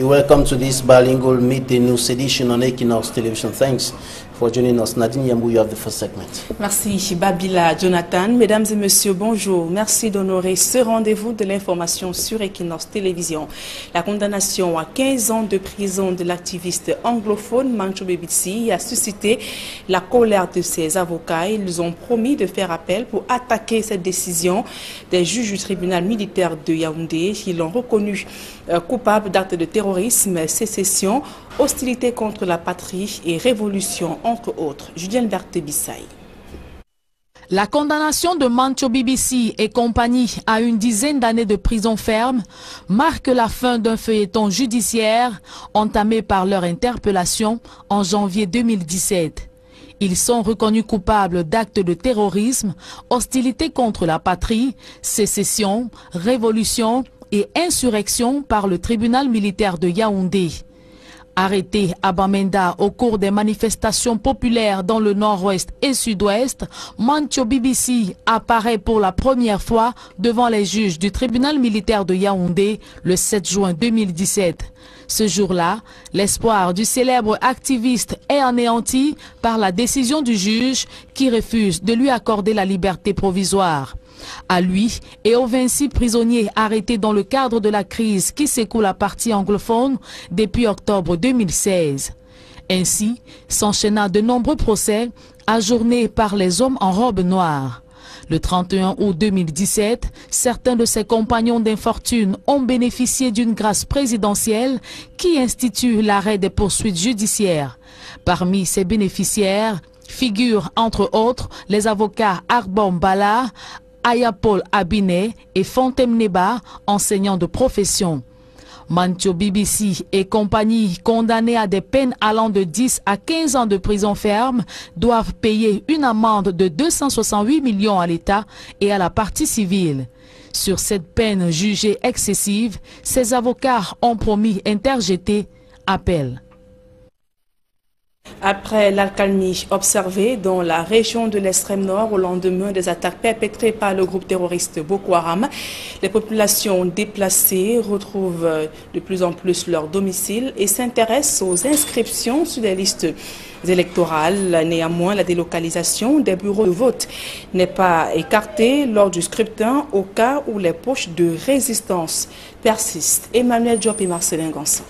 You're welcome to this bilingual meeting news edition on Equinox Television. Thanks for joining us. Nadine Yambou, you have the first segment. Merci Babila Jonathan. Mesdames et messieurs, bonjour. Merci d'honorer ce rendez-vous de l'information sur Equinox Télévision. La condamnation à 15 ans de prison de l'activiste anglophone Mancho Bibisi a suscité la colère de ses avocats. Ils ont promis de faire appel pour attaquer cette décision des juges du tribunal militaire de Yaoundé. Ils l'ont reconnu coupable d'actes de terrorisme, sécession, hostilité contre la patrie et révolution, entre autres. Julien Berthe Bissaï. La condamnation de Mancho Bibisi et compagnie à une dizaine d'années de prison ferme marque la fin d'un feuilleton judiciaire entamé par leur interpellation en janvier 2017. Ils sont reconnus coupables d'actes de terrorisme, hostilité contre la patrie, sécession, révolution et insurrection par le tribunal militaire de Yaoundé. Arrêté à Bamenda au cours des manifestations populaires dans le nord-ouest et sud-ouest, Mancho Bibisi apparaît pour la première fois devant les juges du tribunal militaire de Yaoundé le 7 juin 2017. Ce jour-là, l'espoir du célèbre activiste est anéanti par la décision du juge qui refuse de lui accorder la liberté provisoire. À lui et aux 26 prisonniers arrêtés dans le cadre de la crise qui secoue la partie anglophone depuis octobre 2016. Ainsi, s'enchaîna de nombreux procès ajournés par les hommes en robe noire. Le 31 août 2017, certains de ses compagnons d'infortune ont bénéficié d'une grâce présidentielle qui institue l'arrêt des poursuites judiciaires. Parmi ces bénéficiaires figurent entre autres les avocats Arbon Bala, Ayapol Abiné et Fontem Neba, enseignants de profession. Mancho Bibisi et compagnie condamnés à des peines allant de 10 à 15 ans de prison ferme doivent payer une amende de 268 millions à l'État et à la partie civile. Sur cette peine jugée excessive, ces avocats ont promis interjeter appel. Après l'accalmie observée dans la région de l'extrême nord au lendemain des attaques perpétrées par le groupe terroriste Boko Haram, les populations déplacées retrouvent de plus en plus leur domicile et s'intéressent aux inscriptions sur les listes électorales. Néanmoins, la délocalisation des bureaux de vote n'est pas écartée lors du scrutin au cas où les poches de résistance persistent. Emmanuel Diop et Marcelin Gansan.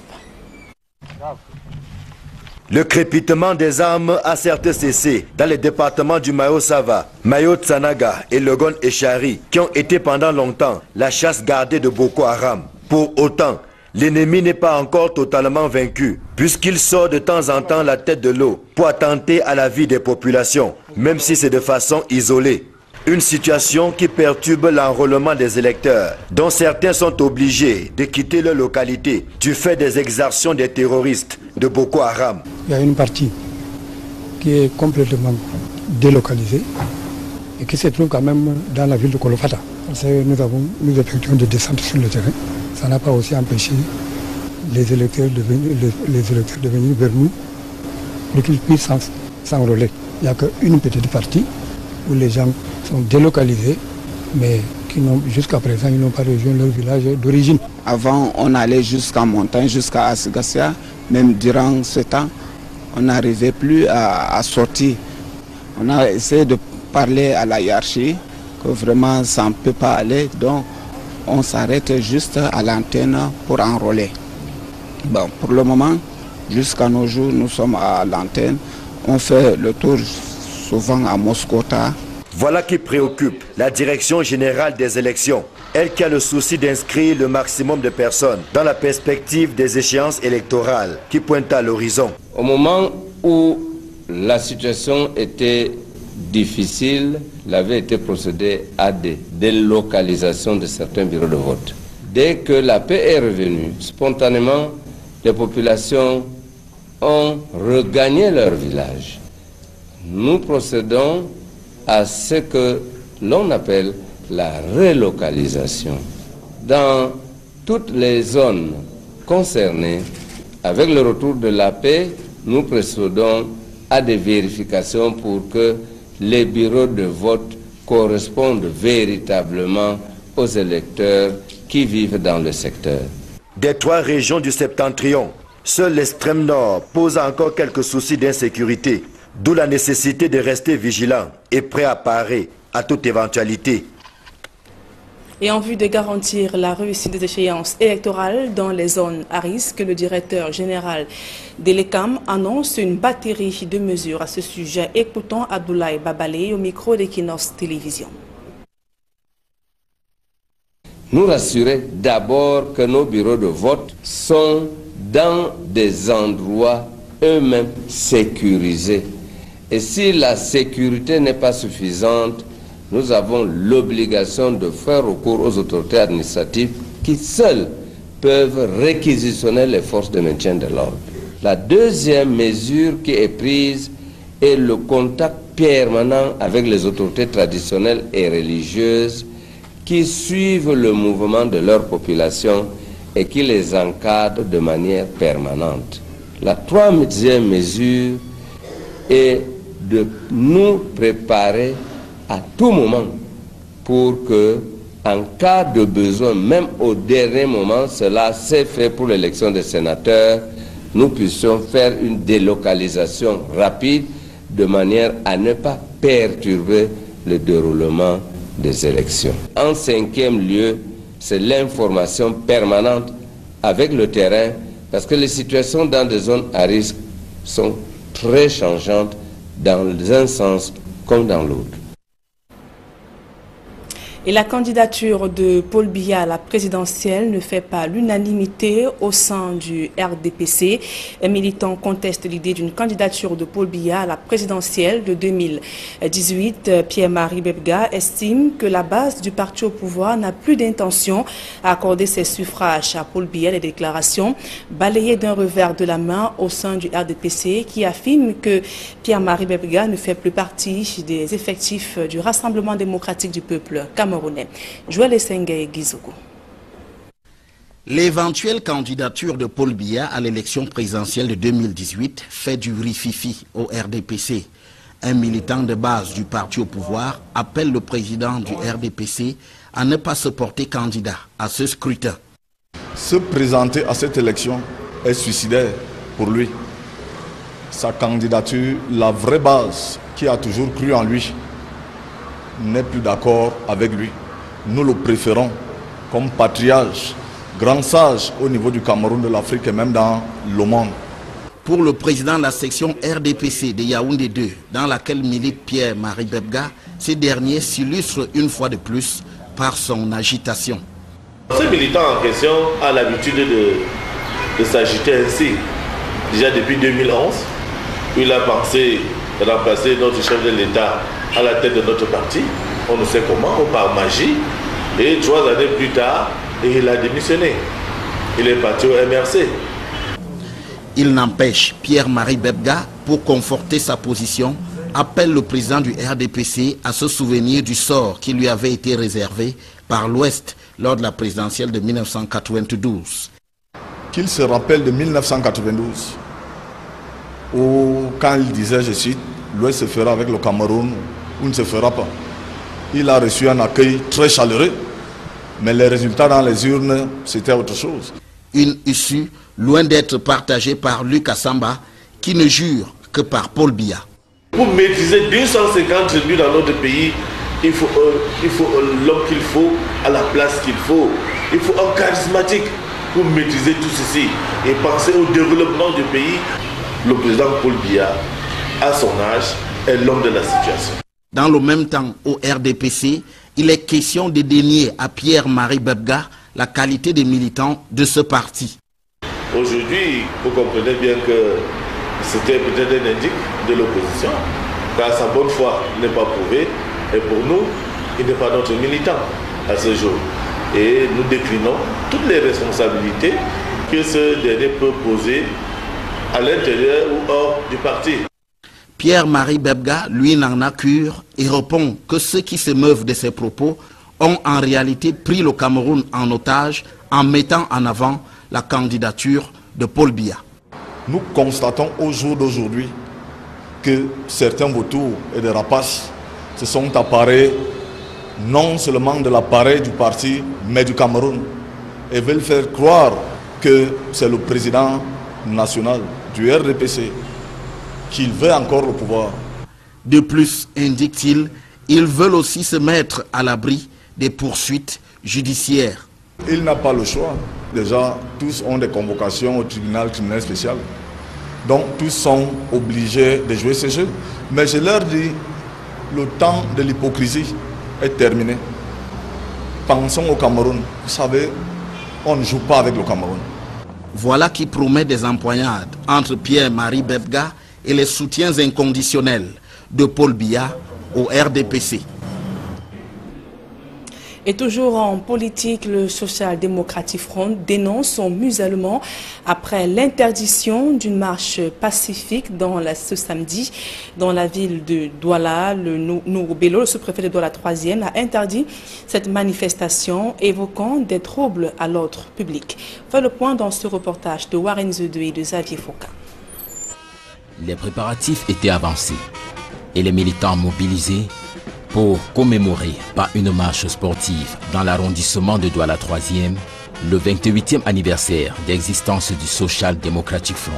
Le crépitement des armes a certes cessé dans les départements du Mayo-Sava, Mayo-Tsanaga et Logon-Echari, qui ont été pendant longtemps la chasse gardée de Boko Haram. Pour autant, l'ennemi n'est pas encore totalement vaincu, puisqu'il sort de temps en temps la tête de l'eau pour attenter à la vie des populations, même si c'est de façon isolée. Une situation qui perturbe l'enrôlement des électeurs, dont certains sont obligés de quitter leur localité du fait des exactions des terroristes de Boko Haram. Il y a une partie qui est complètement délocalisée et qui se trouve quand même dans la ville de Kolofata. Nous effectuons des descentes sur le terrain. Ça n'a pas aussi empêché les électeurs de venir vers nous pour qu'ils puissent s'enrôler. Il n'y a qu'une petite partie où les gens sont délocalisés, mais qui jusqu'à présent, ils n'ont pas rejoint leur village d'origine. Avant, on allait jusqu'en montagne, jusqu'à Asigassia. Même durant ce temps, on n'arrivait plus à sortir. On a essayé de parler à la hiérarchie, que vraiment ça ne peut pas aller, donc on s'arrête juste à l'antenne pour enrôler. Bon, pour le moment, jusqu'à nos jours, nous sommes à l'antenne. On fait le tour souvent à Moscota. Voilà qui préoccupe la direction générale des élections, elle qui a le souci d'inscrire le maximum de personnes dans la perspective des échéances électorales qui pointent à l'horizon. Au moment où la situation était difficile, il avait été procédé à des délocalisations de certains bureaux de vote. Dès que la paix est revenue, spontanément, les populations ont regagné leur village. Nous procédons à ce que l'on appelle la relocalisation. Dans toutes les zones concernées, avec le retour de la paix, nous procédons à des vérifications pour que les bureaux de vote correspondent véritablement aux électeurs qui vivent dans le secteur. Des 3 régions du septentrion, seul l'extrême nord pose encore quelques soucis d'insécurité, d'où la nécessité de rester vigilant et prêt à parer à toute éventualité. Et en vue de garantir la réussite des échéances électorales dans les zones à risque, le directeur général de l'ECAM annonce une batterie de mesures à ce sujet. Écoutons Abdoulaye Babalé au micro d'Equinos Télévision. Nous rassurer d'abord que nos bureaux de vote sont dans des endroits eux-mêmes sécurisés. Et si la sécurité n'est pas suffisante, nous avons l'obligation de faire recours aux autorités administratives qui seules peuvent réquisitionner les forces de maintien de l'ordre. La deuxième mesure qui est prise est le contact permanent avec les autorités traditionnelles et religieuses qui suivent le mouvement de leur population et qui les encadrent de manière permanente. La troisième mesure est de nous préparer à tout moment pour que, en cas de besoin, même au dernier moment, cela s'est fait pour l'élection des sénateurs, nous puissions faire une délocalisation rapide de manière à ne pas perturber le déroulement des élections. En 5e lieu, c'est l'information permanente avec le terrain, parce que les situations dans des zones à risque sont très changeantes dans un sens comme dans l'autre. Et la candidature de Paul Biya à la présidentielle ne fait pas l'unanimité au sein du RDPC. Un militant conteste l'idée d'une candidature de Paul Biya à la présidentielle de 2018. Pierre-Marie Bebga estime que la base du parti au pouvoir n'a plus d'intention à accorder ses suffrages à Paul Biya. Les déclarations balayées d'un revers de la main au sein du RDPC qui affirme que Pierre-Marie Bebga ne fait plus partie des effectifs du Rassemblement démocratique du peuple camerounais. L'éventuelle candidature de Paul Biya à l'élection présidentielle de 2018 fait du rififi au RDPC. Un militant de base du parti au pouvoir appelle le président du RDPC à ne pas se porter candidat à ce scrutin. Se présenter à cette élection est suicidaire pour lui. Sa candidature, la vraie base qui a toujours cru en lui, n'est plus d'accord avec lui. Nous le préférons comme patriarche, grand sage au niveau du Cameroun, de l'Afrique et même dans le monde. Pour le président de la section RDPC de Yaoundé 2, dans laquelle milite Pierre-Marie Bebga, ce dernier s'illustre une fois de plus par son agitation. Ce militant en question a l'habitude de s'agiter ainsi. Déjà depuis 2011, il a pensé remplacer notre chef de l'État à la tête de notre parti, on ne sait comment, ou par magie, et 3 années plus tard, il a démissionné. Il est parti au MRC. Il n'empêche, Pierre-Marie Bebga, pour conforter sa position, appelle le président du RDPC à se souvenir du sort qui lui avait été réservé par l'Ouest lors de la présidentielle de 1992. Qu'il se rappelle de 1992, où quand il disait, je cite, l'Ouest se fera avec le Cameroun ou ne se fera pas. Il a reçu un accueil très chaleureux, mais les résultats dans les urnes, c'était autre chose. Une issue loin d'être partagée par Luc Assamba, qui ne jure que par Paul Biya. Pour maîtriser 250 tribus dans notre pays, il faut l'homme qu'il faut, à la place qu'il faut. Il faut un charismatique pour maîtriser tout ceci et penser au développement du pays. Le président Paul Biya, à son âge, est l'homme de la situation. Dans le même temps, au RDPC, il est question de dénier à Pierre-Marie Bebga la qualité des militants de ce parti. Aujourd'hui, vous comprenez bien que c'était peut-être un indice de l'opposition, car sa bonne foi n'est pas prouvée, et pour nous, il n'est pas notre militant à ce jour. Et nous déclinons toutes les responsabilités que ce dernier peut poser à l'intérieur ou hors du parti. Pierre-Marie Bebga, lui, n'en a cure et répond que ceux qui se meuvent de ses propos ont en réalité pris le Cameroun en otage en mettant en avant la candidature de Paul Biya. Nous constatons au jour d'aujourd'hui que certains vautours et des rapaces se sont apparés non seulement de l'appareil du parti, mais du Cameroun, et veulent faire croire que c'est le président national du RDPC qui veut encore le pouvoir. De plus, indique-t-il, ils veulent aussi se mettre à l'abri des poursuites judiciaires. Il n'a pas le choix. Déjà, tous ont des convocations au tribunal criminel spécial. Donc, tous sont obligés de jouer ce jeu. Mais je leur dis, le temps de l'hypocrisie est terminé. Pensons au Cameroun. Vous savez, on ne joue pas avec le Cameroun. Voilà qui promet des empoignades entre Pierre-Marie Bebga et les soutiens inconditionnels de Paul Biya au RDPC. Et toujours en politique, le Social Democratic Front dénonce son musellement après l'interdiction d'une marche pacifique ce samedi dans la ville de Douala. Le Nourou Bello, le sous-préfet de Douala 3e, a interdit cette manifestation évoquant des troubles à l'ordre public. Fait le point dans ce reportage de Warren Zedou et de Xavier Foucault. Les préparatifs étaient avancés et les militants mobilisés pour commémorer par une marche sportive dans l'arrondissement de Douala 3e le 28e anniversaire d'existence du Social Democratic Front.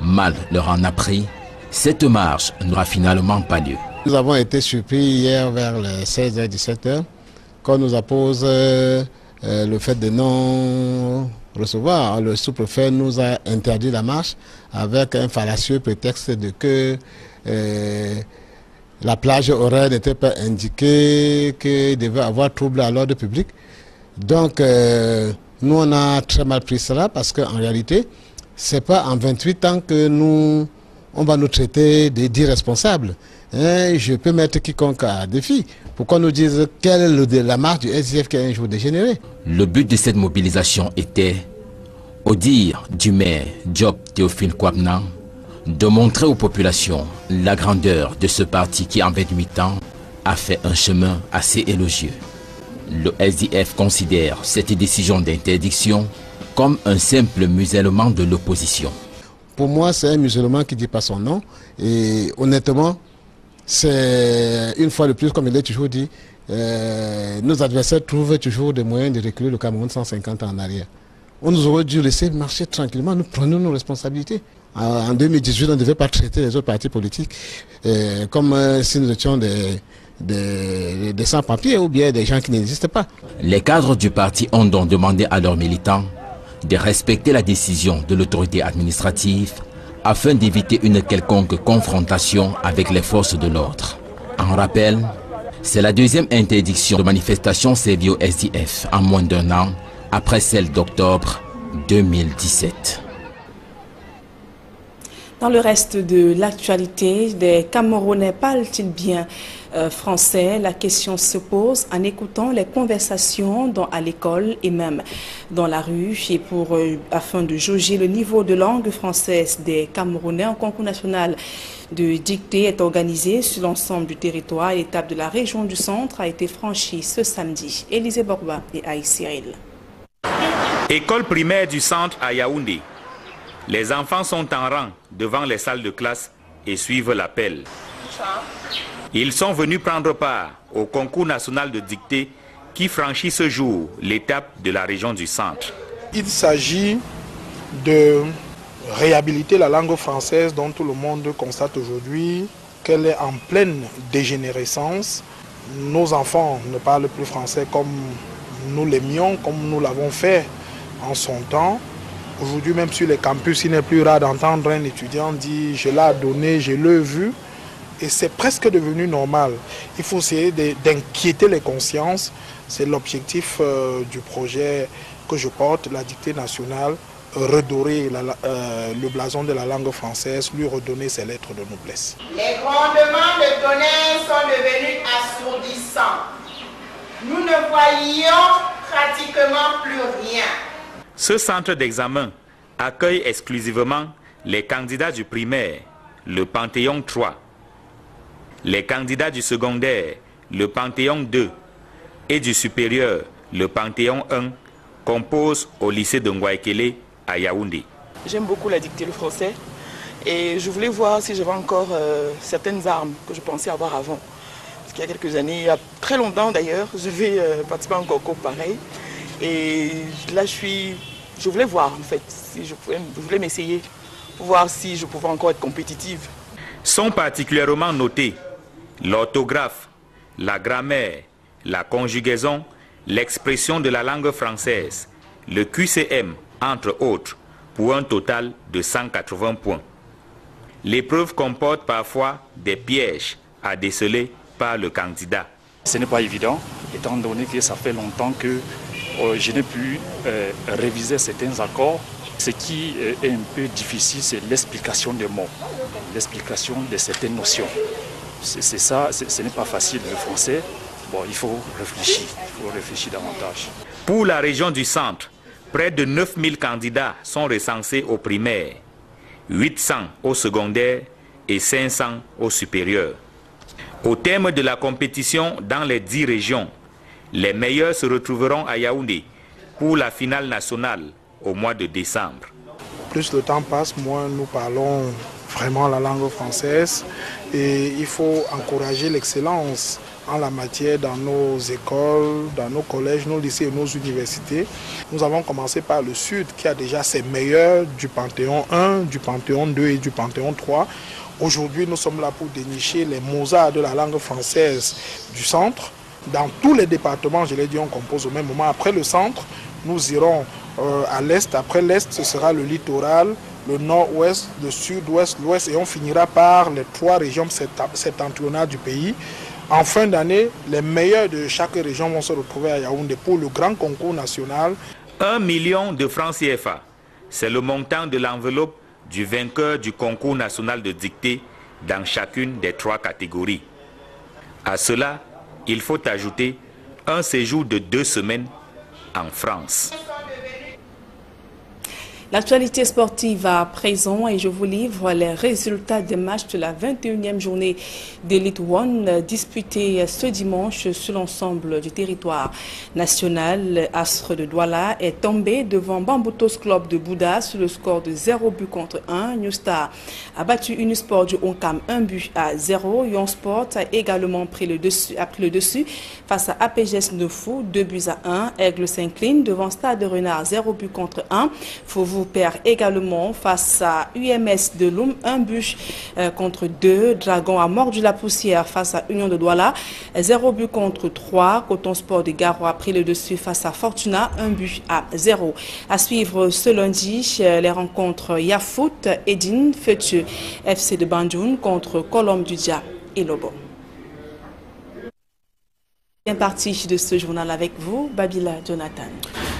Mal leur en a pris, cette marche n'aura finalement pas lieu. Nous avons été surpris hier vers les 16h-17h quand on nous appose le fait de non recevoir. Le sous-préfet nous a interdit la marche avec un fallacieux prétexte de que la plage horaire n'était pas indiquée, qu'il devait avoir trouble à l'ordre public. Donc, nous, on a très mal pris cela parce qu'en réalité, ce n'est pas en 28 ans que on va nous traiter d'irresponsables. Je peux mettre quiconque à défi. Pourquoi nous disent quelle est la marche du SDF qui est un jour dégénéré? Le but de cette mobilisation était, au dire du maire Diop Théophile Kouabnan, de montrer aux populations la grandeur de ce parti qui en 28 ans a fait un chemin assez élogieux. Le SDF considère cette décision d'interdiction comme un simple musellement de l'opposition. Pour moi, c'est un musulman qui ne dit pas son nom. Et honnêtement, c'est une fois de plus, comme il est toujours dit, nos adversaires trouvent toujours des moyens de reculer le Cameroun 150 ans en arrière. On nous aurait dû laisser marcher tranquillement, nous prenons nos responsabilités. En 2018, on ne devait pas traiter les autres partis politiques comme si nous étions des sans-papiers ou bien des gens qui n'existent pas. Les cadres du parti ont donc demandé à leurs militants de respecter la décision de l'autorité administrative afin d'éviter une quelconque confrontation avec les forces de l'ordre. En rappel, c'est la deuxième interdiction de manifestation servie au SDF en moins d'un an après celle d'octobre 2017. Dans le reste de l'actualité, des Camerounais parlent-ils bien français? La question se pose en écoutant les conversations à l'école et même dans la rue. Et afin de jauger le niveau de langue française des Camerounais, un concours national de dictée est organisé sur l'ensemble du territoire. L'étape de la région du centre a été franchie ce samedi. Élisée Borba et Aïe Cyril. École primaire du centre à Yaoundé. Les enfants sont en rang devant les salles de classe et suivent l'appel. Ils sont venus prendre part au concours national de dictée qui franchit ce jour l'étape de la région du centre. Il s'agit de réhabiliter la langue française dont tout le monde constate aujourd'hui qu'elle est en pleine dégénérescence. Nos enfants ne parlent plus français comme nous l'aimions, comme nous l'avons fait en son temps. Aujourd'hui, même sur les campus, il n'est plus rare d'entendre un étudiant dire « je l'ai donné, je l'ai vu ». Et c'est presque devenu normal. Il faut essayer d'inquiéter les consciences. C'est l'objectif du projet que je porte, la dictée nationale, redorer le blason de la langue française, lui redonner ses lettres de noblesse. Les grondements de tonnerre sont devenus assourdissants. Nous ne voyions pratiquement plus rien. Ce centre d'examen accueille exclusivement les candidats du primaire, le Panthéon 3, les candidats du secondaire, le Panthéon 2, et du supérieur, le Panthéon 1, composent au lycée de Ngwaekele à Yaoundé. J'aime beaucoup la dictée, le français, et je voulais voir si j'avais encore certaines armes que je pensais avoir avant. Parce qu'il y a quelques années, il y a très longtemps d'ailleurs, je vais participer à un concours pareil. Et là, je je voulais voir en fait, si je voulais m'essayer pour voir si je pouvais encore être compétitive. Sont particulièrement notés l'orthographe, la grammaire, la conjugaison, l'expression de la langue française, le QCM, entre autres, pour un total de 180 points. L'épreuve comporte parfois des pièges à déceler par le candidat. Ce n'est pas évident, étant donné que ça fait longtemps que je n'ai pu réviser certains accords. Ce qui est un peu difficile, c'est l'explication des mots, l'explication de certaines notions. C'est ça, ce n'est pas facile le français. Bon, il faut réfléchir davantage. Pour la région du centre, près de 9000 candidats sont recensés au primaire, 800 au secondaire et 500 au supérieur. Au terme de la compétition dans les 10 régions, les meilleurs se retrouveront à Yaoundé pour la finale nationale au mois de décembre. Plus le temps passe, moins nous parlons vraiment la langue française et il faut encourager l'excellence en la matière dans nos écoles, dans nos collèges, nos lycées et nos universités. Nous avons commencé par le Sud qui a déjà ses meilleurs du Panthéon 1, du Panthéon 2 et du Panthéon 3. Aujourd'hui, nous sommes là pour dénicher les Mozart de la langue française du centre. Dans tous les départements, je l'ai dit, on compose au même moment. Après le centre, nous irons à l'est. Après l'est, ce sera le littoral, le nord-ouest, le sud-ouest, l'ouest. Et on finira par les 3 régions septentrionales du pays. En fin d'année, les meilleurs de chaque région vont se retrouver à Yaoundé pour le grand concours national. 1 million de francs CFA, c'est le montant de l'enveloppe du vainqueur du concours national de dictée dans chacune des 3 catégories. À cela, il faut ajouter un séjour de 2 semaines en France. L'actualité sportive à présent et je vous livre les résultats des matchs de la 21e journée d'Elite One disputée ce dimanche sur l'ensemble du territoire national. Astre de Douala est tombé devant Bamboutos Club de Bouddha sur le score de 0 but contre 1. New Star a battu Unisport du Onkam 1 but à 0. Yon Sport a également pris le dessus face à APGS Nefou 2 buts à 1. Aigle s'incline devant Stade de Renard 0 but contre 1. Fauveau perd également face à UMS de Loum 1 but contre 2. Dragon a mordu la poussière face à Union de Douala 0 but contre 3. Coton Sport de Garo a pris le dessus face à Fortuna 1 but à 0. À suivre ce lundi les rencontres Yafoot, Edine, Fethieu, FC de Banjoun contre Colombe du Dia et Lobo. Bien parti de ce journal avec vous, Babila Jonathan.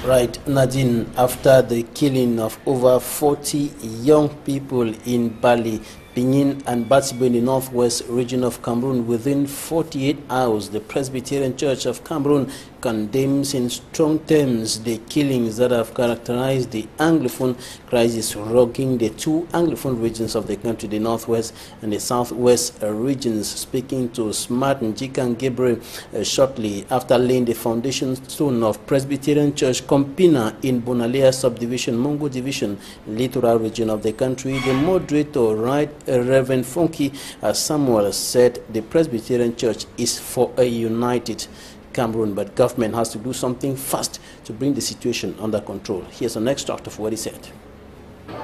Right, Nadine, after the killing of over 40 young people in Bali, Pinyin and Batsibo in the northwest region of Cameroon within 48 hours, the Presbyterian Church of Cameroon condemns in strong terms the killings that have characterized the Anglophone crisis rocking the 2 Anglophone regions of the country, the northwest and the southwest regions. Speaking to Smart Njikan Gabriel shortly after laying the foundation stone of Presbyterian Church Kompina in Bonalea subdivision, Mungo division, littoral region of the country, the moderator, Right Reverend Funky Samuel, said the Presbyterian Church is for a united Cameroon, but government has to do something fast to bring the situation under control. Here's an extract of what he said.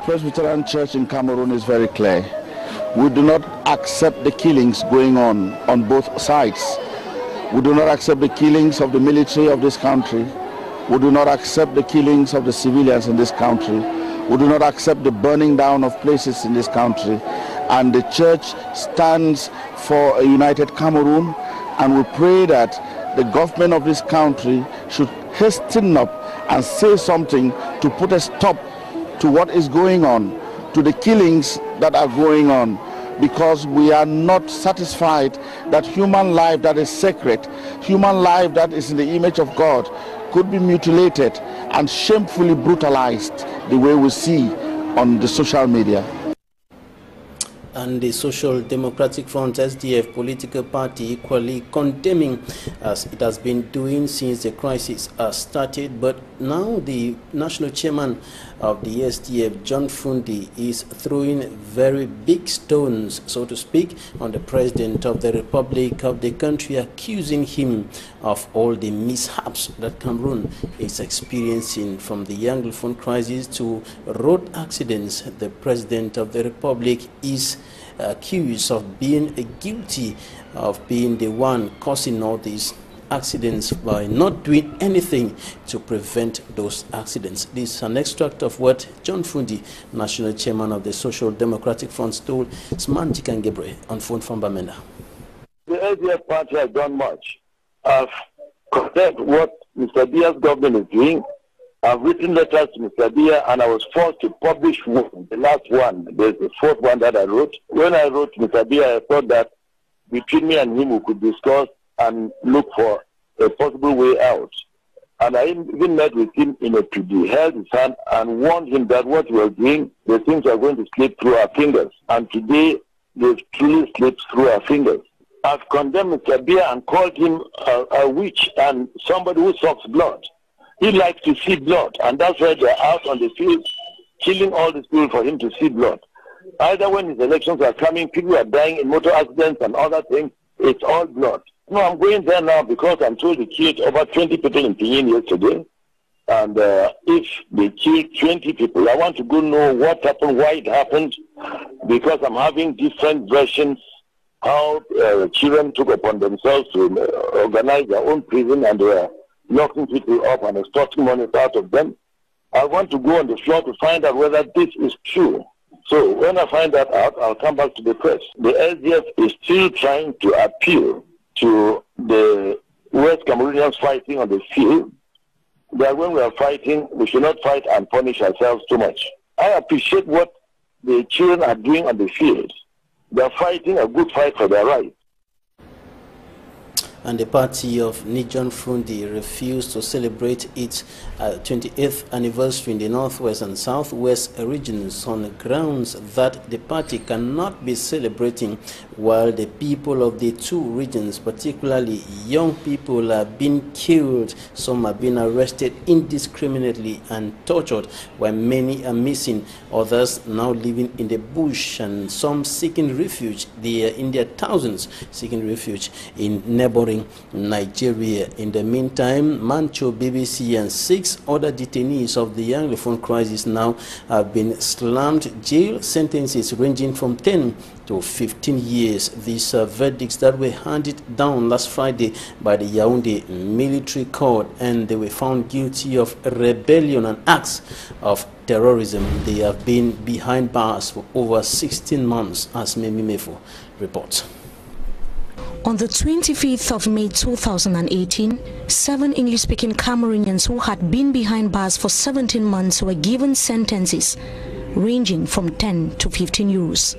Presbyterian Church in Cameroon is very clear. We do not accept the killings going on both sides. We do not accept the killings of the military of this country. We do not accept the killings of the civilians in this country. We do not accept the burning down of places in this country. And the church stands for a united Cameroon, and we pray that the government of this country should hasten up and say something to put a stop to what is going on, to the killings that are going on, because we are not satisfied that human life that is sacred, human life that is in the image of God, could be mutilated and shamefully brutalized the way we see on the social media. and the Social Democratic Front SDF political party equally condemning, as it has been doing since the crisis started. But now the national chairman of the SDF, John Fundi, is throwing very big stones, so to speak, on the president of the Republic of the country, accusing him of all the mishaps that Cameroon is experiencing, from the Anglophone crisis to road accidents. The president of the Republic is accused of being guilty of being the one causing all these accidents by not doing anything to prevent those accidents. This is an extract of what John Fundi, national chairman of the Social Democratic Front, told Smanjik and Gebre on phone from Bamenda. The SDF party has done much. I've condemned what Mr. Biya's government is doing. I've written letters to Mr. Biya, and I was forced to publish one, the last one. There's the fourth one that I wrote. When I wrote to Mr. Biya, I thought that between me and him we could discuss and look for a possible way out. And I even met with him in a PD, held his hand and warned him that what we were doing, the things are going to slip through our fingers. And today, they've truly slipped through our fingers. I've condemned Mr. Biya and called him a witch and somebody who sucks blood. He likes to see blood, and that's why they're out on the field killing all these people for him to see blood. Either when his elections are coming, people are dying in motor accidents and other things, it's all blood. No, I'm going there now because I'm told they killed over 20 people in Pinyin yesterday. And if they killed 20 people, I want to go know what happened, why it happened, because I'm having different versions how children took upon themselves to organize their own prison and they were locking people up and extorting money out of them. I want to go on the floor to find out whether this is true. So when I find that out, I'll come back to the press. The SDF is still trying to appeal to the West Cameroonians fighting on the field, that when we are fighting, we should not fight and punish ourselves too much. I appreciate what the children are doing on the field. They are fighting a good fight for their rights. And the party of John Fundi refused to celebrate its 28th anniversary in the Northwest and Southwest regions on the grounds that the party cannot be celebrating while the people of the two regions, particularly young people, are being killed. Some are being arrested indiscriminately and tortured, while many are missing. Others now living in the bush, and some seeking refuge. They are in their thousands seeking refuge in neighboring Nigeria. In the meantime, Mancho BBC and 6 other detainees of the Anglophone crisis now have been slammed jail sentences ranging from 10 to 15 years. These are verdicts that were handed down last Friday by the Yaoundé military court, and they were found guilty of rebellion and acts of terrorism. They have been behind bars for over 16 months, as Memi Mefo reports. On the 25th of May 2018, 7 English-speaking Cameroonians who had been behind bars for 17 months were given sentences ranging from 10 to 15 euros.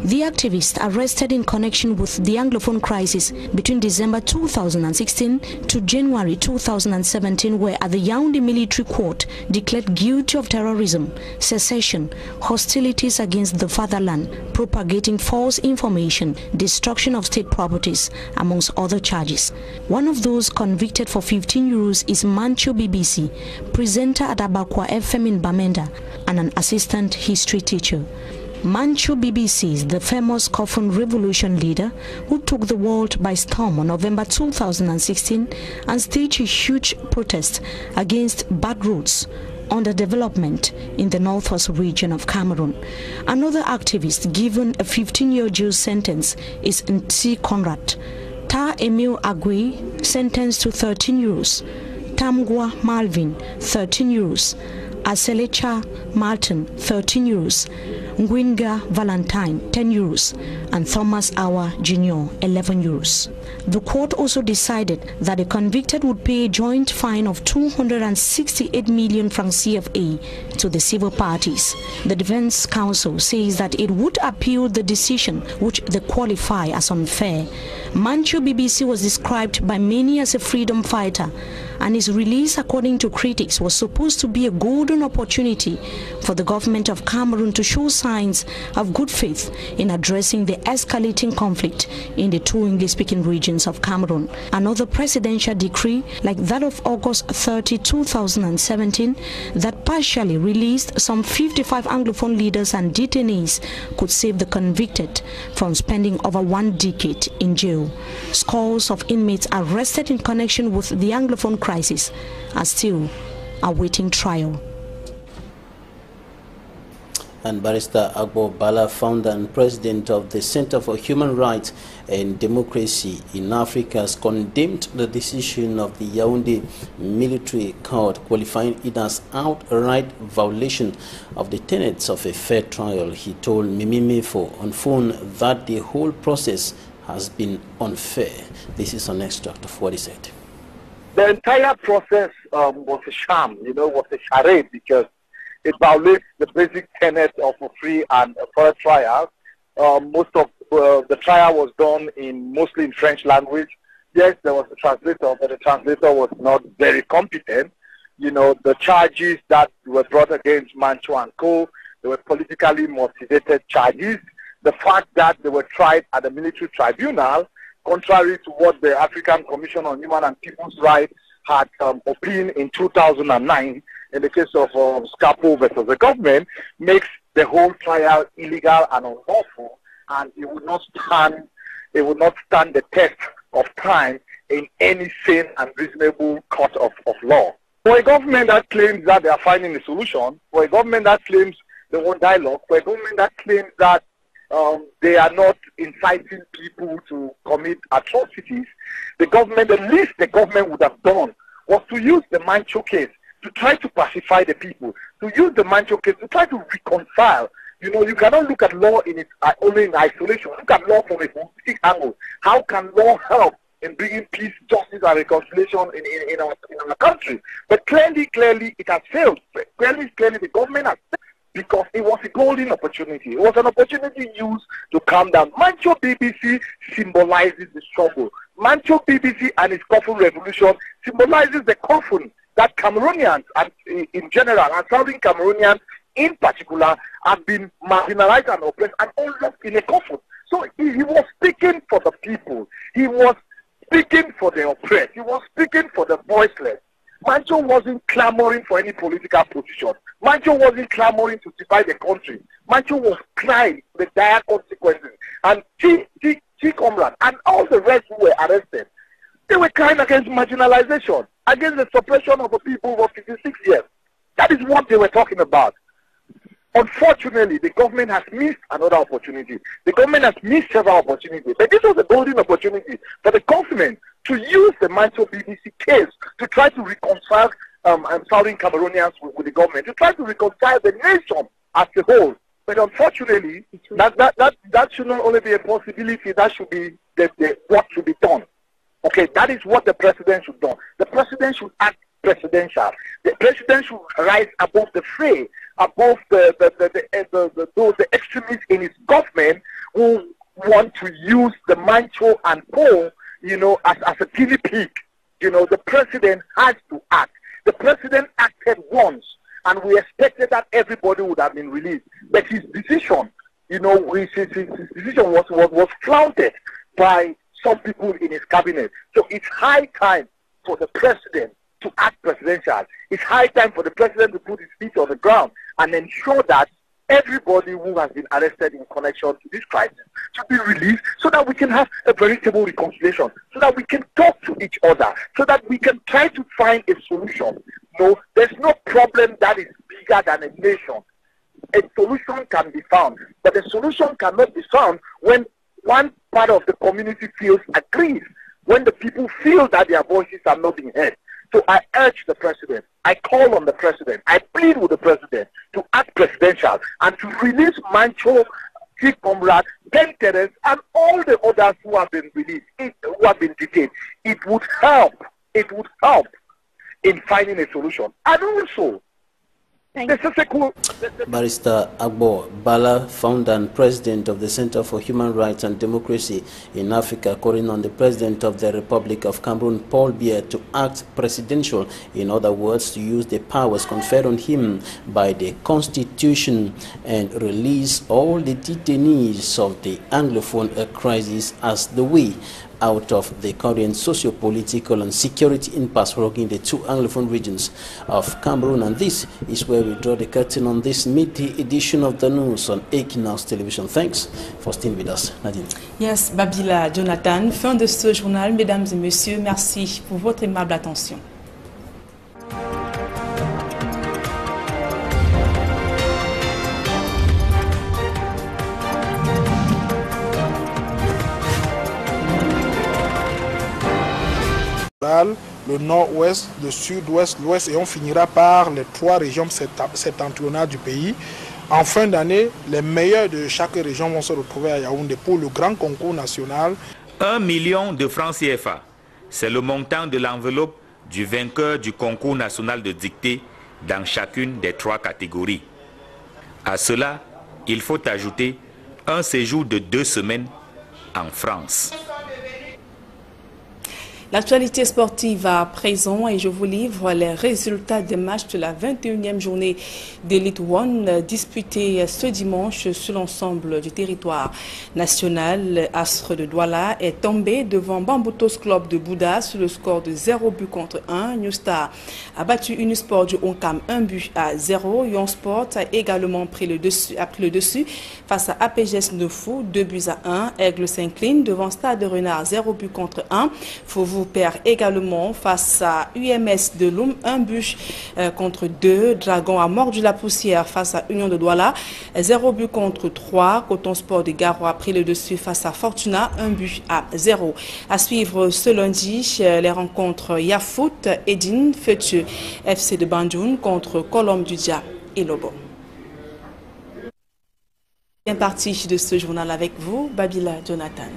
The activists arrested in connection with the Anglophone crisis between December 2016 to January 2017 were at the Yaoundé military court declared guilty of terrorism, secession, hostilities against the fatherland, propagating false information, destruction of state properties, amongst other charges. One of those convicted for 15 euros is Mancho BBC, presenter at Abakwa FM in Bamenda, and an assistant history teacher. Mancho BBC is the famous Coffin Revolution leader who took the world by storm on November 2016 and staged a huge protest against bad roads, underdevelopment in the northwest region of Cameroon. Another activist given a 15-year jail sentence is Nti Conrad. Ta Emil Agui sentenced to 13 euros. Tamgwa Malvin 13 euros. Aselecha Martin 13 euros. Ngwinga Valentine 10 euros and Thomas Awa Jr. 11 euros. The court also decided that the convicted would pay a joint fine of 268 million francs CFA to the civil parties. The defense counsel says that it would appeal the decision, which they qualify as unfair. Mancho BBC was described by many as a freedom fighter, and his release, according to critics, was supposed to be a golden opportunity for the government of Cameroon to show signs of good faith in addressing the escalating conflict in the two English-speaking regions of Cameroon. Another presidential decree, like that of August 30, 2017, that partially released some 55 Anglophone leaders and detainees could save the convicted from spending over 1 decade in jail. Scores of inmates arrested in connection with the Anglophone crisis are still awaiting trial. And Barrister Agbo Bala, founder and president of the Center for Human Rights and Democracy in Africa, has condemned the decision of the Yaoundé military court, qualifying it as outright violation of the tenets of a fair trial. He told Mimi Mefo on phone that the whole process has been unfair. This is an extract of what he said. The entire process was a sham, was a charade, because it violates the basic tenets of a free and a fair trial. Most of the trial was done mostly in French language. Yes, there was a translator, but the translator was not very competent. The charges that were brought against Mancho and Co., they were politically motivated charges. The fact that they were tried at a military tribunal, contrary to what the African Commission on Human and People's Rights had opined in 2009, in the case of Scapo versus the government, makes the whole trial illegal and unlawful, and it would not stand the test of time in any sane and reasonable court of law. For a government that claims that they are finding a solution, for a government that claims they want dialogue, for a government that claims that they are not inciting people to commit atrocities, the least the government would have done was to use the Mancho case to try to pacify the people, to use the Mancho case to try to reconcile. You cannot look at law only in isolation. Look at law from a holistic angle. How can law help in bringing peace, justice, and reconciliation in our country? But clearly, it has failed. Clearly, the government has failed, because it was a golden opportunity. It was an opportunity used to calm down. Mancho BBC symbolizes the struggle. Mancho BBC and its coffin revolution symbolizes the coffin that Cameroonians, and in general, and Southern Cameroonians in particular, have been marginalized and oppressed and all locked in a coffin. So he was speaking for the people. He was speaking for the oppressed. He was speaking for the voiceless. Mancho wasn't clamoring for any political position. Mancho wasn't clamoring to divide the country. Mancho was crying the dire consequences. And T. Comrade and all the rest who were arrested, they were crying against marginalization, against the suppression of the people for 56 years. That is what they were talking about. Unfortunately, the government has missed another opportunity. The government has missed several opportunities. But this was a golden opportunity for the government to use the Mancho BBC case to try to reconcile Southern Cameroonians with the government, to try to reconcile the nation as a whole. But unfortunately, that should not only be a possibility, that should be what should be done. Okay, that is what the president should do. The president should act presidential. The president should rise above the fray, above the extremists in his government who want to use the Mancho and Co, as a guinea pig. The president has to act. The president acted once, and we expected that everybody would have been released. But his decision, his decision was flouted by some people in his cabinet. So it's high time for the president to act presidential. It's high time for the president to put his feet on the ground and ensure that everybody who has been arrested in connection to this crisis should be released, so that we can have a veritable reconciliation, so that we can talk to each other, so that we can try to find a solution. No, there's no problem that is bigger than a nation. A solution can be found, but the solution cannot be found when one part of the community feels aggrieved, when the people feel that their voices are not being heard. So I urge the president, I call on the president, I plead with the president to act presidential and to release Mancho, T. Comrade, Ben Terence, and all the others who have been released, who have been detained. It would help in finding a solution. And also, Barrister Agbo Bala, founder and president of the Center for Human Rights and Democracy in Africa, calling on the President of the Republic of Cameroon, Paul Biya, to act presidential, in other words, to use the powers conferred on him by the Constitution and release all the detainees of the Anglophone crisis as the way out of the current socio-political and security impasse rocking the two Anglophone regions of Cameroon. And this is where we draw the curtain on this midday edition of the news on Equinox Television. Thanks for staying with us, Nadine. Yes, Babila Jonathan, fin de ce journal. Mesdames et messieurs, merci pour votre aimable attention. Le nord-ouest, le sud-ouest, l'ouest, et on finira par les trois régions septentrionales du pays. En fin d'année, les meilleurs de chaque région vont se retrouver à Yaoundé pour le grand concours national. 1 million de francs CFA, c'est le montant de l'enveloppe du vainqueur du concours national de dictée dans chacune des trois catégories. À cela, il faut ajouter un séjour de 2 semaines en France. L'actualité sportive à présent et je vous livre les résultats des matchs de la 21e journée d'Elite One disputée ce dimanche sur l'ensemble du territoire national. Astre de Douala est tombé devant Bamboutos Club de Bouddha sur le score de 0 but contre 1. New Star a battu Unisport du Oncam 1 but à 0. Yon Sport a également pris le dessus face à APGS Nefou 2 buts à 1. Aigle s'incline devant Stade Renard 0 but contre 1. Fauveau perd également face à UMS de Loum 1 but contre 2. Dragon a mordu la poussière face à Union de Douala 0 but contre 3. Coton Sport de Garo a pris le dessus face à Fortuna 1 but à 0. À suivre ce lundi les rencontres Yafoot, Edine, Fethieu, FC de Bandoun contre Colombe du Dia et Lobo. Bien parti de ce journal avec vous, Babila Jonathan.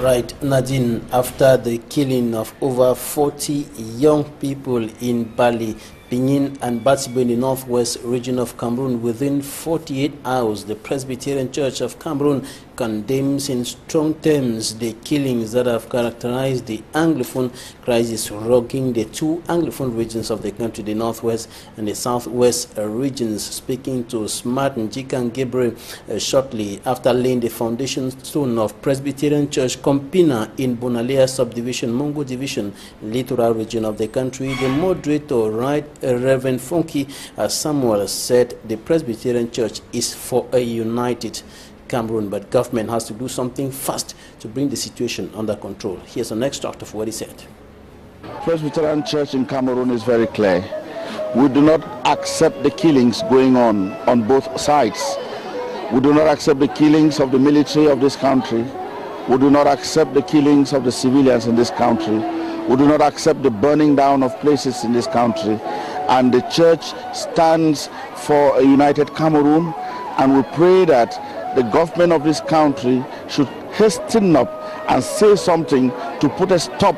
Right, Nadine, after the killing of over 40 young people in Bali, Pinyin and Batsibo in the northwest region of Cameroon, within 48 hours, the Presbyterian Church of Cameroon condemns in strong terms the killings that have characterized the Anglophone crisis rocking the two Anglophone regions of the country, the northwest and the southwest regions. Speaking to Smart Njikan Gabriel shortly after laying the foundation stone of Presbyterian Church Kompina in Bonalea subdivision, Mongo division, littoral region of the country, the moderator, Right Reverend Funky Samuel, said the Presbyterian Church is for a united Cameroon, but government has to do something fast to bring the situation under control. Here's an extract of what he said. Presbyterian Church in Cameroon is very clear. We do not accept the killings going on both sides. We do not accept the killings of the military of this country. We do not accept the killings of the civilians in this country. We do not accept the burning down of places in this country. And the church stands for a united Cameroon, and we pray that the government of this country should hasten up and say something to put a stop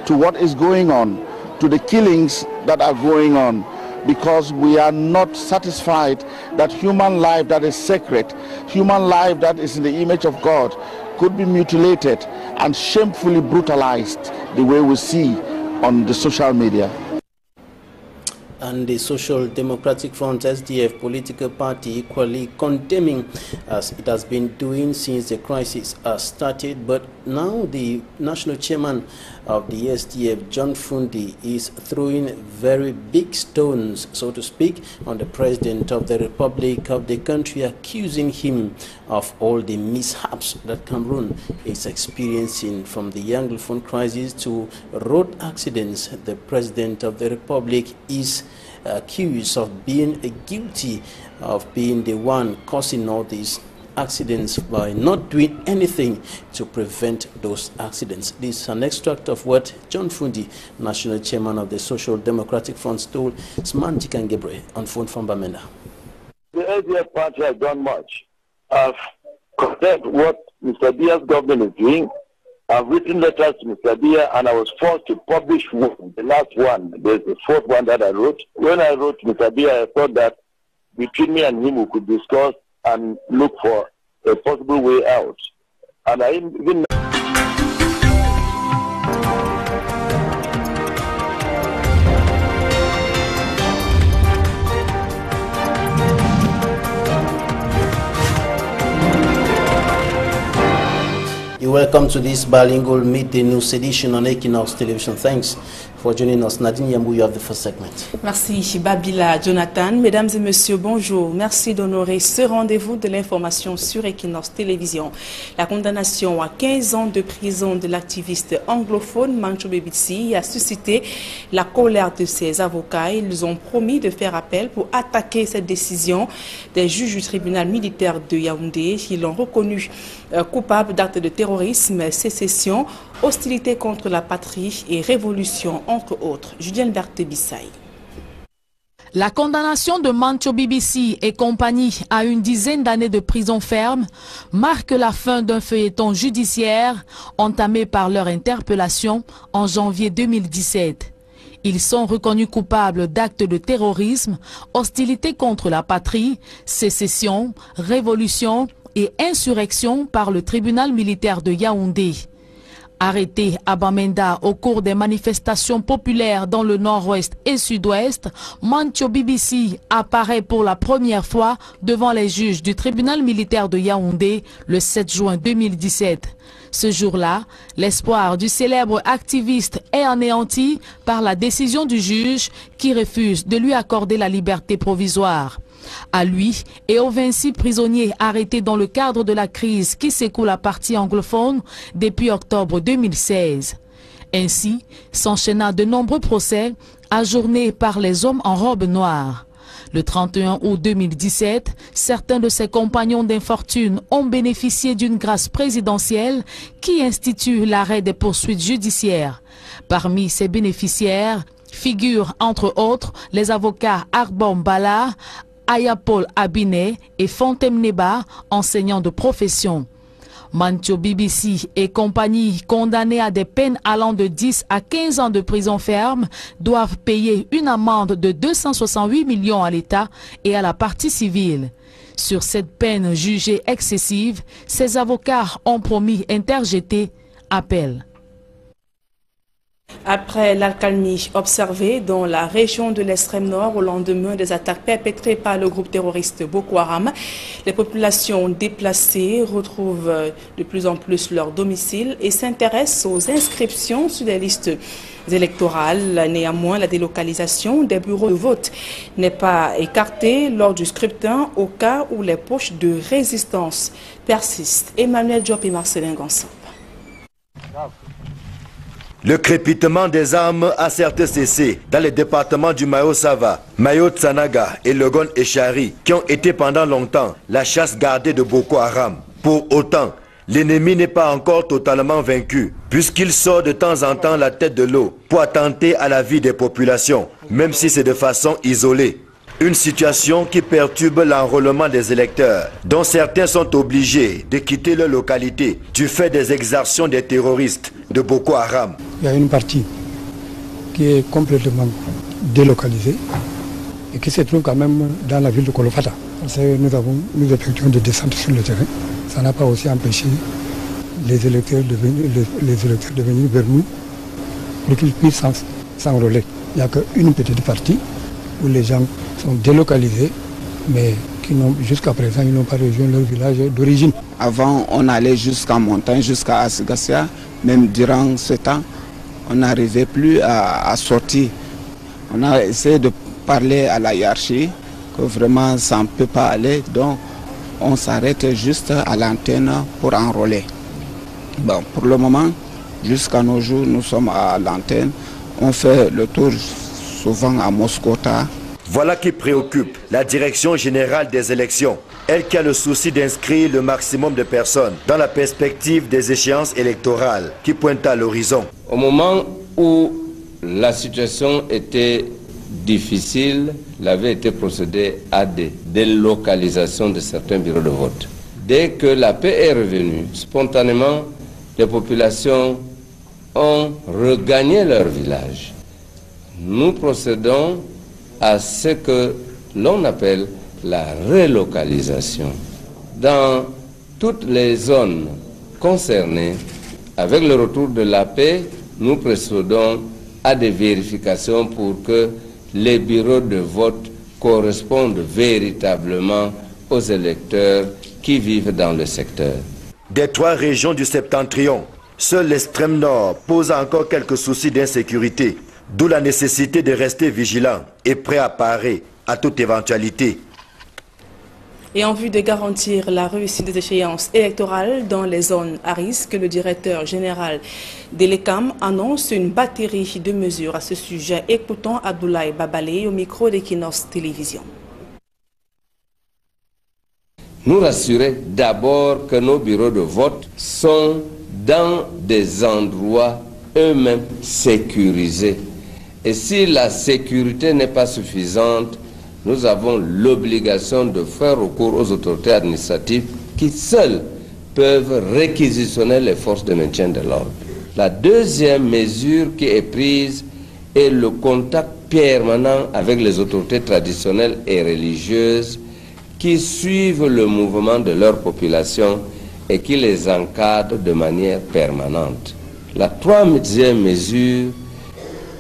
to what is going on, to the killings that are going on, because we are not satisfied that human life that is sacred, human life that is in the image of God, could be mutilated and shamefully brutalized the way we see on the social media. And the Social Democratic Front, SDF political party, equally condemning, as it has been doing since the crisis started. But now the national chairman of the SDF, John Fundi, is throwing very big stones, so to speak, on the president of the Republic of the country, accusing him of all the mishaps that Cameroon is experiencing, from the Anglophone crisis to road accidents. The president of the Republic is accused of being guilty of being the one causing all these accidents by not doing anything to prevent those accidents. This is an extract of what John Fundi, national chairman of the Social Democratic Front, told Smanji Kangebre on phone from Bamenda. The ADF party has done much. I've condemned what Mr. Biya's government is doing. I've written letters to Mr. Biya, and I was forced to publish one, the last one. There's the fourth one that I wrote. When I wrote to Mr. Biya, I thought that between me and him we could discuss and look for a possible way out. And I even You're welcome to this bilingual Midday News edition on Equinox Television. Thanks for joining us. Nadine Yambou, you have the first segment. Merci Babila Jonathan. Mesdames et messieurs, bonjour. Merci d'honorer ce rendez-vous de l'information sur Equinox Télévision. La condamnation à 15 ans de prison de l'activiste anglophone Mancho Bebitsi a suscité la colère de ses avocats. Ils ont promis de faire appel pour attaquer cette décision des juges du tribunal militaire de Yaoundé. Ils l'ont reconnu coupable d'actes de terrorisme, sécession, hostilité contre la patrie et révolution, entre autres. Julien Berthe Bissaï. La condamnation de Mancho Bibisi et compagnie à une dizaine d'années de prison ferme marque la fin d'un feuilleton judiciaire entamé par leur interpellation en janvier 2017. Ils sont reconnus coupables d'actes de terrorisme, hostilité contre la patrie, sécession, révolution et insurrection par le tribunal militaire de Yaoundé. Arrêté à Bamenda au cours des manifestations populaires dans le nord-ouest et sud-ouest, Mancho Bibisi apparaît pour la première fois devant les juges du tribunal militaire de Yaoundé le 7 juin 2017. Ce jour-là, l'espoir du célèbre activiste est anéanti par la décision du juge qui refuse de lui accorder la liberté provisoire. À lui et aux 26 prisonniers arrêtés dans le cadre de la crise qui secoue la partie anglophone depuis octobre 2016. Ainsi, s'enchaîna de nombreux procès ajournés par les hommes en robe noire. Le 31 août 2017, certains de ses compagnons d'infortune ont bénéficié d'une grâce présidentielle qui institue l'arrêt des poursuites judiciaires. Parmi ces bénéficiaires figurent entre autres les avocats Arbon Bala, Ayapol Abiné et Fontem Neba, enseignants de profession. Mancho Bibisi et compagnie condamnés à des peines allant de 10 à 15 ans de prison ferme doivent payer une amende de 268 millions à l'État et à la partie civile. Sur cette peine jugée excessive, ses avocats ont promis interjeter appel. Après l'accalmie observée dans la région de l'extrême nord au lendemain des attaques perpétrées par le groupe terroriste Boko Haram, les populations déplacées retrouvent de plus en plus leur domicile et s'intéressent aux inscriptions sur les listes électorales. Néanmoins, la délocalisation des bureaux de vote n'est pas écartée lors du scrutin au cas où les poches de résistance persistent. Emmanuel Diop et Marcelin Gonçalves. Le crépitement des armes a certes cessé dans les départements du Mayo-Sava, Mayo-Tsanaga et Logon et Chari, qui ont été pendant longtemps la chasse gardée de Boko Haram. Pour autant, l'ennemi n'est pas encore totalement vaincu, puisqu'il sort de temps en temps la tête de l'eau pour attenter à la vie des populations, même si c'est de façon isolée. Une situation qui perturbe l'enrôlement des électeurs, dont certains sont obligés de quitter leur localité du fait des exactions des terroristes de Boko Haram. Il y a une partie qui est complètement délocalisée et qui se trouve quand même dans la ville de Kolofata. Nous effectuons des descentes sur le terrain. Ça n'a pas aussi empêché les électeurs de venir vers nous pour qu'ils puissent s'enrôler. Il n'y a qu'une petite partie où les gens sont délocalisés, mais qui jusqu'à présent, ils n'ont pas rejoint leur village d'origine. Avant, on allait jusqu'en montagne, jusqu'à Asigassia. Même durant ce temps, on n'arrivait plus à sortir. On a essayé de parler à la hiérarchie, que vraiment ça ne peut pas aller. Donc, on s'arrête juste à l'antenne pour enrôler. Bon, pour le moment, jusqu'à nos jours, nous sommes à l'antenne. On fait le tour souvent à Moscota. Voilà qui préoccupe la Direction générale des élections, elle qui a le souci d'inscrire le maximum de personnes dans la perspective des échéances électorales qui pointent à l'horizon. Au moment où la situation était difficile, il avait été procédé à des délocalisations de certains bureaux de vote. Dès que la paix est revenue, spontanément, les populations ont regagné leur village. Nous procédons à ce que l'on appelle la relocalisation dans toutes les zones concernées. Avec le retour de la paix, nous procédons à des vérifications pour que les bureaux de vote correspondent véritablement aux électeurs qui vivent dans le secteur. Des 3 régions du septentrion, seul l'extrême nord pose encore quelques soucis d'insécurité, d'où la nécessité de rester vigilant et prêt à parer à toute éventualité. Et en vue de garantir la réussite des échéances électorales dans les zones à risque, le directeur général de l'ECAM annonce une batterie de mesures à ce sujet. Écoutons Abdoulaye Babalé au micro d'Equinos Télévision. Nous rassurer d'abord que nos bureaux de vote sont dans des endroits eux-mêmes sécurisés. Et si la sécurité n'est pas suffisante, nous avons l'obligation de faire recours aux autorités administratives qui seules peuvent réquisitionner les forces de maintien de l'ordre. La deuxième mesure qui est prise est le contact permanent avec les autorités traditionnelles et religieuses qui suivent le mouvement de leur population et qui les encadrent de manière permanente. La troisième mesure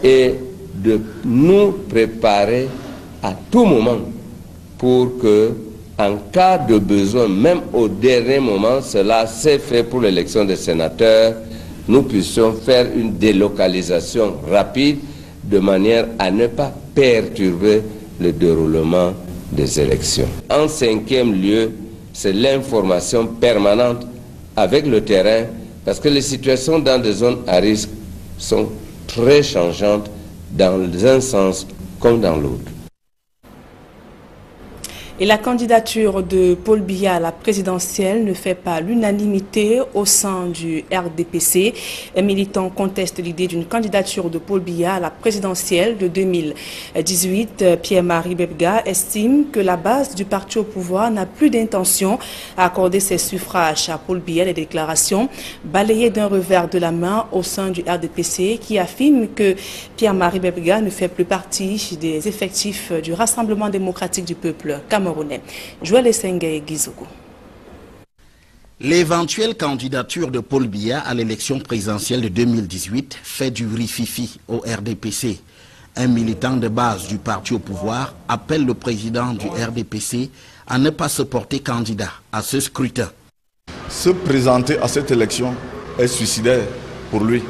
est de nous préparer à tout moment pour que, en cas de besoin, même au dernier moment, cela s'est fait pour l'élection des sénateurs, nous puissions faire une délocalisation rapide de manière à ne pas perturber le déroulement des élections. En 5e lieu, c'est l'information permanente avec le terrain, parce que les situations dans des zones à risque sont très changeantes dans un sens comme dans l'autre. Et la candidature de Paul Biya à la présidentielle ne fait pas l'unanimité au sein du RDPC. Un militant conteste l'idée d'une candidature de Paul Biya à la présidentielle de 2018. Pierre-Marie Bebga estime que la base du parti au pouvoir n'a plus d'intention à accorder ses suffrages à Paul Biya. Les déclarations balayées d'un revers de la main au sein du RDPC qui affirme que Pierre-Marie Bebga ne fait plus partie des effectifs du Rassemblement démocratique du peuple camerounais. L'éventuelle candidature de Paul Biya à l'élection présidentielle de 2018 fait du rififi au RDPC. Un militant de base du parti au pouvoir appelle le président du RDPC à ne pas se porter candidat à ce scrutin. Se présenter à cette élection est suicidaire pour lui.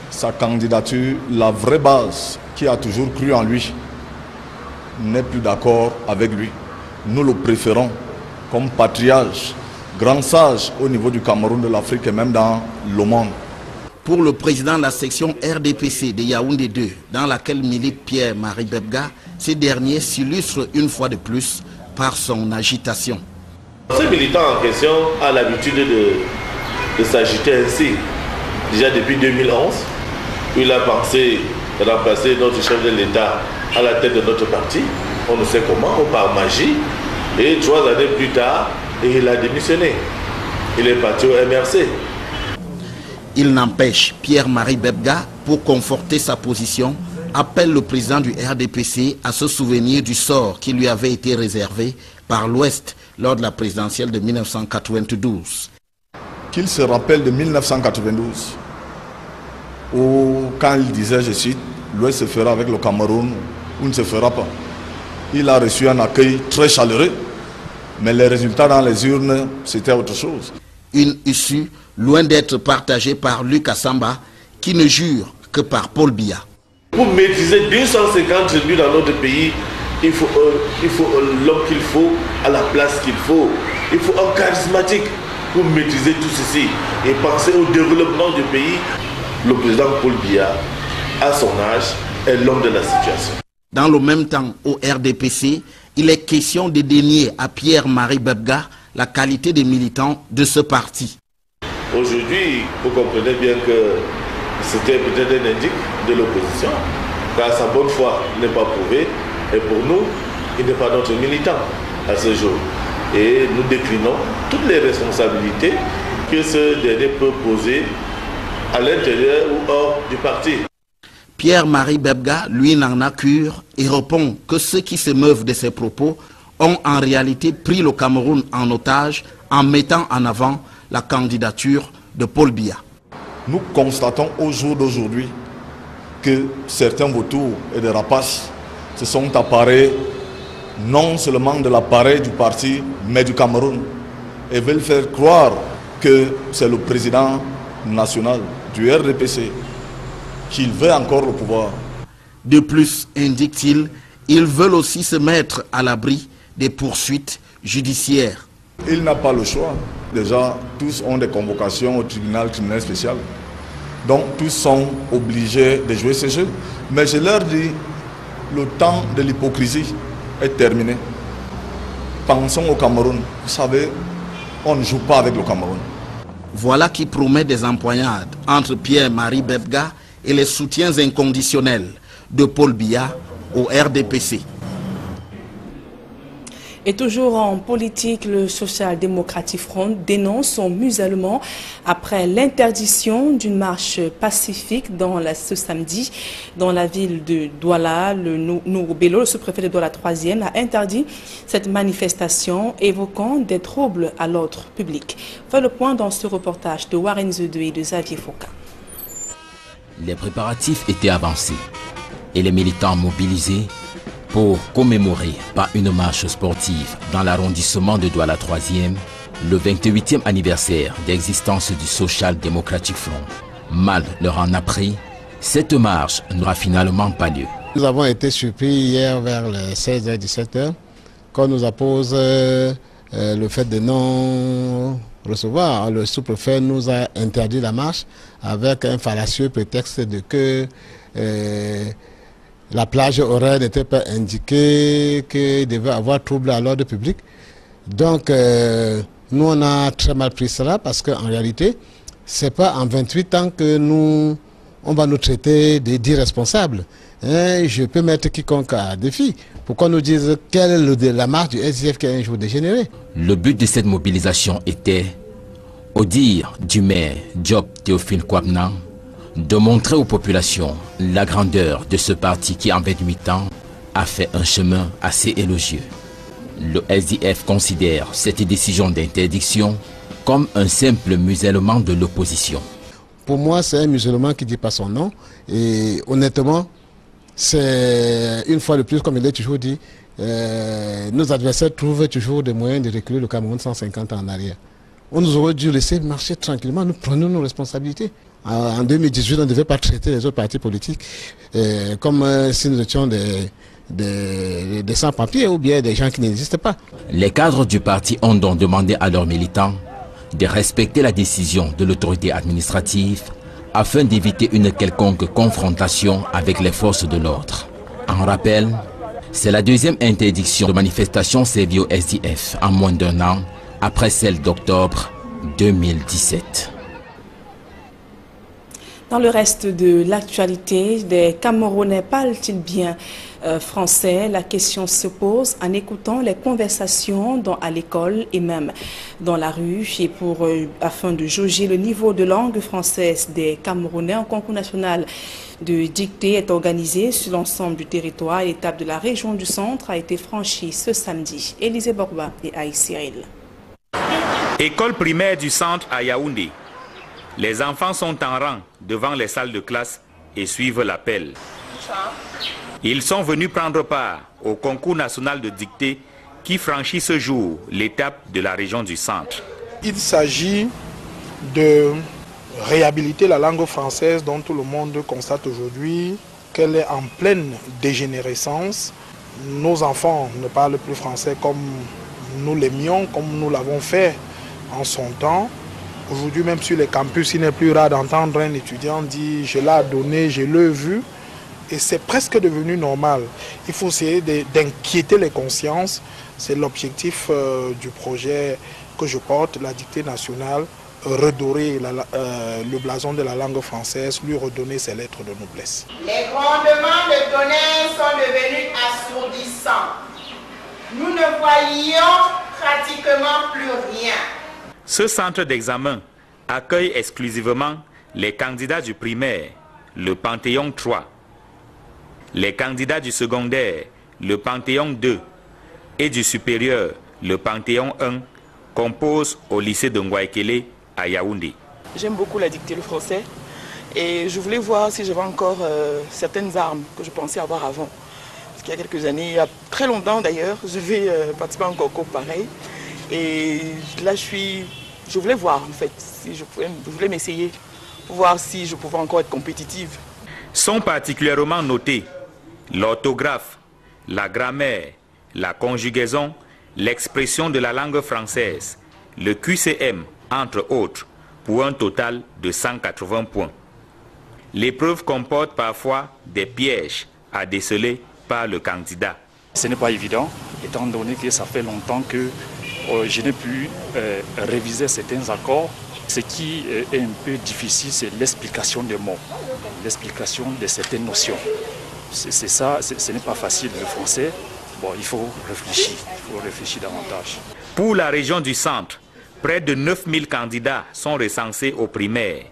Sa candidature, la vraie base qui a toujours cru en lui, n'est plus d'accord avec lui. Nous le préférons comme patriarche, grand sage au niveau du Cameroun, de l'Afrique et même dans le monde. Pour le président de la section RDPC de Yaoundé 2, dans laquelle milite Pierre-Marie Bebga, ce dernier s'illustre une fois de plus par son agitation. Ce militant en question a l'habitude de s'agiter ainsi. Déjà depuis 2011, il a pensé remplacer notre chef de l'État à la tête de notre parti, on ne sait comment, ou par magie, et 3 années plus tard, il a démissionné. Il est parti au MRC. Il n'empêche, Pierre-Marie Bebga, pour conforter sa position, appelle le président du RDPC à se souvenir du sort qui lui avait été réservé par l'Ouest lors de la présidentielle de 1992. Qu'il se rappelle de 1992, où quand il disait, je cite, l'Ouest se fera avec le Cameroun ou ne se fera pas. Il a reçu un accueil très chaleureux, mais les résultats dans les urnes, c'était autre chose. Une issue loin d'être partagée par Luc Assamba, qui ne jure que par Paul Biya. Pour maîtriser 250 tribus dans notre pays, il faut l'homme qu'il faut, à la place qu'il faut. Il faut un charismatique pour maîtriser tout ceci et penser au développement du pays. Le président Paul Biya, à son âge, est l'homme de la situation. Dans le même temps, au RDPC, il est question de dénier à Pierre-Marie Bebga la qualité des militants de ce parti. Aujourd'hui, vous comprenez bien que c'était peut-être un indice de l'opposition, car sa bonne foi n'est pas prouvée, et pour nous, il n'est pas notre militant à ce jour. Et nous déclinons toutes les responsabilités que ce dernier peut poser à l'intérieur ou hors du parti. Pierre-Marie Bebga, lui, n'en a cure et répond que ceux qui se meuvent de ses propos ont en réalité pris le Cameroun en otage en mettant en avant la candidature de Paul Biya. Nous constatons au jour d'aujourd'hui que certains vautours et des rapaces se sont apparés non seulement de l'appareil du parti, mais du Cameroun, et veulent faire croire que c'est le président national du RDPC qui veut encore le pouvoir. De plus, indique-t-il, ils veulent aussi se mettre à l'abri des poursuites judiciaires. Il n'a pas le choix. Déjà, tous ont des convocations au tribunal criminel spécial. Donc, tous sont obligés de jouer ce jeu. Mais je leur dis, le temps de l'hypocrisie est terminé. Pensons au Cameroun. Vous savez, on ne joue pas avec le Cameroun. Voilà qui promet des empoignades entre Pierre-Marie Bebga et les soutiens inconditionnels de Paul Biya au RDPC. Et toujours en politique, le Social Democratic Front dénonce son musellement après l'interdiction d'une marche pacifique ce samedi dans la ville de Douala. Le Nourou Bello, le sous-préfet de Douala 3e, a interdit cette manifestation évoquant des troubles à l'ordre public. Fait le point dans ce reportage de Warren Zedou et de Xavier Foucault. Les préparatifs étaient avancés et les militants mobilisés pour commémorer par une marche sportive dans l'arrondissement de Douala 3e le 28e anniversaire d'existence du Social Democratic Front. Mal leur en a pris, cette marche n'aura finalement pas lieu. Nous avons été surpris hier vers les 16h-17h quand nous appose le fait de non recevoir. Le sous-préfet nous a interdit la marche avec un fallacieux prétexte de que la plage horaire n'était pas indiquée, qu'il devait avoir trouble à l'ordre public. Donc, nous, on a très mal pris cela parce qu'en réalité, ce n'est pas en 28 ans que on va nous traiter d'irresponsables. Je peux mettre quiconque à défi. Pourquoi nous disent quelle est la marche du SDF qui est un jour dégénéré? Le but de cette mobilisation était, au dire du maire Diop Théophile Kouabna, de montrer aux populations la grandeur de ce parti qui, en 28 ans, a fait un chemin assez élogieux. Le SDF considère cette décision d'interdiction comme un simple musellement de l'opposition. Pour moi, c'est un musulman qui ne dit pas son nom. Et honnêtement, c'est une fois de plus, comme il est toujours dit, nos adversaires trouvent toujours des moyens de reculer le Cameroun 150 ans en arrière. On nous aurait dû laisser marcher tranquillement, nous prenons nos responsabilités. En 2018, on ne devait pas traiter les autres partis politiques comme si nous étions des sans-papiers ou bien des gens qui n'existent pas. Les cadres du parti ont donc demandé à leurs militants de respecter la décision de l'autorité administrative afin d'éviter une quelconque confrontation avec les forces de l'ordre. En rappel, c'est la deuxième interdiction de manifestation servie au SDF en moins d'un an après celle d'octobre 2017. Dans le reste de l'actualité, des Camerounais parlent-ils bien français? La question se pose en écoutant les conversations à l'école et même dans la rue, et afin de jauger le niveau de langue française des Camerounais. Un concours national de dictée est organisé sur l'ensemble du territoire. L'étape de la région du centre a été franchie ce samedi. Élisée Borba et Aïe Cyril. École primaire du centre à Yaoundé. Les enfants sont en rang devant les salles de classe et suivent l'appel. Ils sont venus prendre part au concours national de dictée qui franchit ce jour l'étape de la région du centre. Il s'agit de réhabiliter la langue française dont tout le monde constate aujourd'hui qu'elle est en pleine dégénérescence. Nos enfants ne parlent plus français comme nous l'aimions, comme nous l'avons fait en son temps. Aujourd'hui, même sur les campus, il n'est plus rare d'entendre un étudiant dire « je l'ai donné, je l'ai vu ». Et c'est presque devenu normal. Il faut essayer d'inquiéter les consciences. C'est l'objectif du projet que je porte, la dictée nationale, redorer le blason de la langue française, lui redonner ses lettres de noblesse. Les grondements de tonnerre sont devenus assourdissants. Nous ne voyions pratiquement plus rien. Ce centre d'examen accueille exclusivement les candidats du primaire, le Panthéon 3, les candidats du secondaire, le Panthéon 2, et du supérieur, le Panthéon 1, compose au lycée de Ngwaekele à Yaoundé. J'aime beaucoup la dictée, le français, et je voulais voir si j'avais encore certaines armes que je pensais avoir avant. Parce qu'il y a quelques années, il y a très longtemps d'ailleurs, je vais participer à un concours pareil. Et là, je voulais voir en fait, si je voulais m'essayer pour voir si je pouvais encore être compétitive. Sont particulièrement notés l'orthographe, la grammaire, la conjugaison, l'expression de la langue française, le QCM, entre autres, pour un total de 180 points. L'épreuve comporte parfois des pièges à déceler par le candidat. Ce n'est pas évident, étant donné que ça fait longtemps que je n'ai pu réviser certains accords. Ce qui est un peu difficile, c'est l'explication des mots, l'explication de certaines notions. C'est ça, ce n'est pas facile le français. Bon, il faut réfléchir davantage. Pour la région du centre, près de 9000 candidats sont recensés au primaire,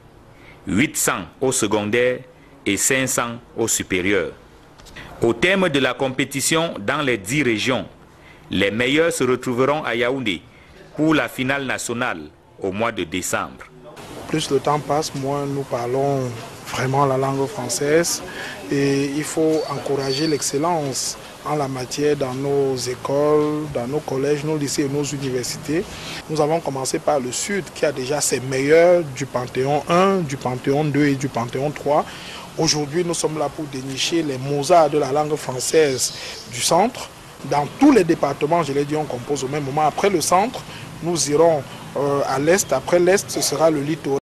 800 au secondaire et 500 au supérieur. Au terme de la compétition dans les 10 régions, les meilleurs se retrouveront à Yaoundé pour la finale nationale au mois de décembre. Plus le temps passe, moins nous parlons vraiment la langue française et il faut encourager l'excellence en la matière dans nos écoles, dans nos collèges, nos lycées et nos universités. Nous avons commencé par le Sud qui a déjà ses meilleurs du Panthéon 1, du Panthéon 2 et du Panthéon 3. Aujourd'hui, nous sommes là pour dénicher les Mozart de la langue française du centre. Dans tous les départements, je l'ai dit, on compose au même moment. Après le centre, nous irons à l'est. Après l'est, ce sera le littoral.